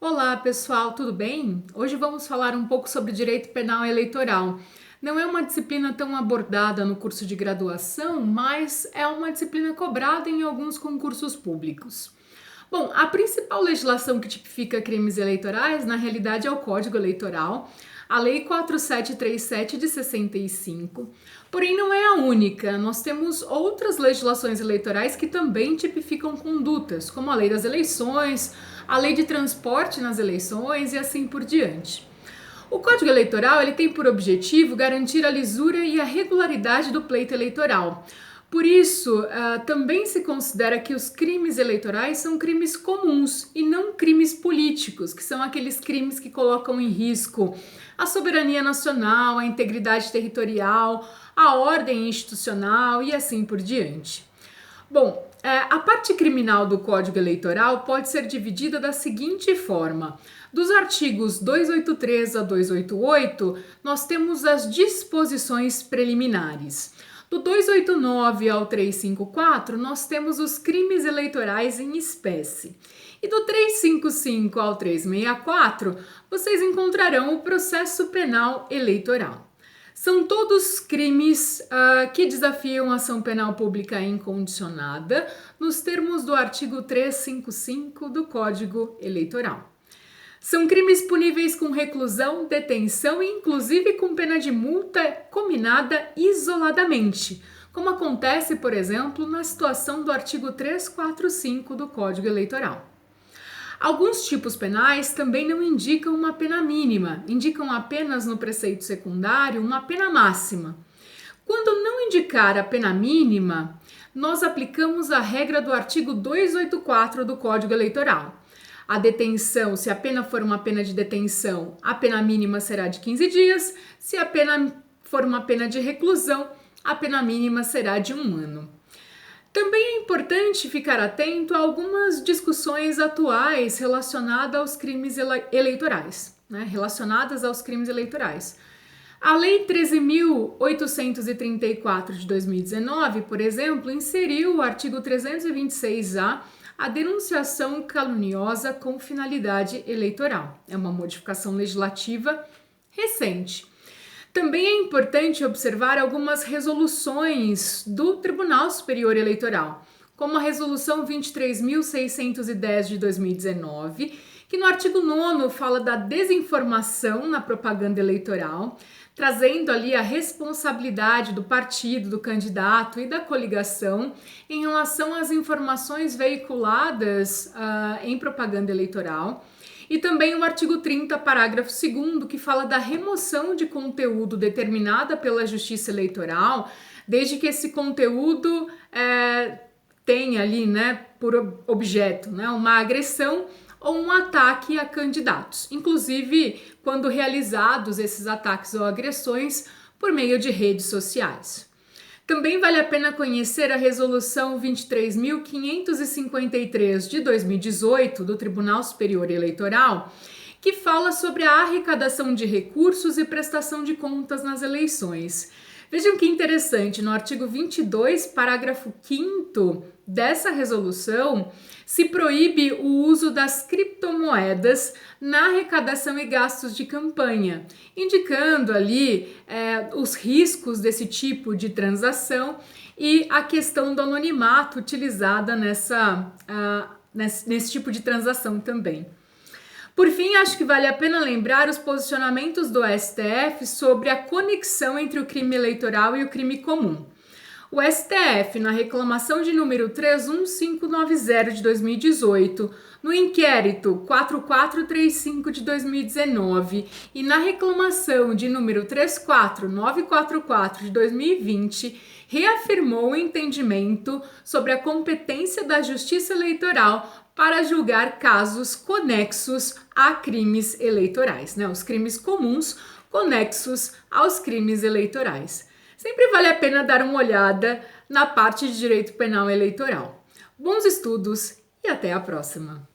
Olá, pessoal, tudo bem? Hoje vamos falar um pouco sobre direito penal eleitoral. Não é uma disciplina tão abordada no curso de graduação, mas é uma disciplina cobrada em alguns concursos públicos. Bom, a principal legislação que tipifica crimes eleitorais, na realidade, é o Código Eleitoral, a Lei 4737 de 65. Porém, não é a única. Nós temos outras legislações eleitorais que também tipificam condutas, como a Lei das Eleições, a Lei de Transporte nas Eleições e assim por diante. O Código Eleitoral ele tem por objetivo garantir a lisura e a regularidade do pleito eleitoral. Por isso, também se considera que os crimes eleitorais são crimes comuns e não crimes políticos, que são aqueles crimes que colocam em risco a soberania nacional, a integridade territorial, a ordem institucional e assim por diante. Bom, a parte criminal do Código Eleitoral pode ser dividida da seguinte forma. Dos artigos 283 a 288, nós temos as disposições preliminares. Do 289 ao 354, nós temos os crimes eleitorais em espécie. E do 355 ao 364, vocês encontrarão o processo penal eleitoral. São todos crimes que desafiam a ação penal pública incondicionada, nos termos do artigo 355 do Código Eleitoral. São crimes puníveis com reclusão, detenção e inclusive com pena de multa combinada isoladamente, como acontece, por exemplo, na situação do artigo 345 do Código Eleitoral. Alguns tipos penais também não indicam uma pena mínima, indicam apenas no preceito secundário uma pena máxima. Quando não indicar a pena mínima, nós aplicamos a regra do artigo 284 do Código Eleitoral. A detenção, se a pena for uma pena de detenção, a pena mínima será de 15 dias, se a pena for uma pena de reclusão, a pena mínima será de 1 ano. Também é importante ficar atento a algumas discussões atuais relacionadas aos crimes eleitorais, relacionadas aos crimes eleitorais. A Lei 13.834 de 2019, por exemplo, inseriu o artigo 326A, a denunciação caluniosa com finalidade eleitoral. É uma modificação legislativa recente. Também é importante observar algumas resoluções do Tribunal Superior Eleitoral, como a Resolução 23.610 de 2019, que no artigo 9º fala da desinformação na propaganda eleitoral, trazendo ali a responsabilidade do partido, do candidato e da coligação em relação às informações veiculadas em propaganda eleitoral. E também o artigo 30, parágrafo 2º, que fala da remoção de conteúdo determinada pela Justiça Eleitoral, desde que esse conteúdo tenha ali, por objeto, uma agressão ou um ataque a candidatos, inclusive quando realizados esses ataques ou agressões por meio de redes sociais. Também vale a pena conhecer a Resolução 23.553 de 2018 do Tribunal Superior Eleitoral, que fala sobre a arrecadação de recursos e prestação de contas nas eleições. Vejam que interessante, no artigo 22, parágrafo 5º dessa resolução, se proíbe o uso das criptomoedas na arrecadação e gastos de campanha, indicando ali os riscos desse tipo de transação e a questão do anonimato utilizada nesse tipo de transação também. Por fim, acho que vale a pena lembrar os posicionamentos do STF sobre a conexão entre o crime eleitoral e o crime comum. O STF, na reclamação de número 31590 de 2018, no inquérito 4435 de 2019 e na reclamação de número 34944 de 2020, reafirmou o entendimento sobre a competência da Justiça Eleitoral para julgar casos conexos a crimes eleitorais, os crimes comuns conexos aos crimes eleitorais. Sempre vale a pena dar uma olhada na parte de direito penal eleitoral. Bons estudos e até a próxima!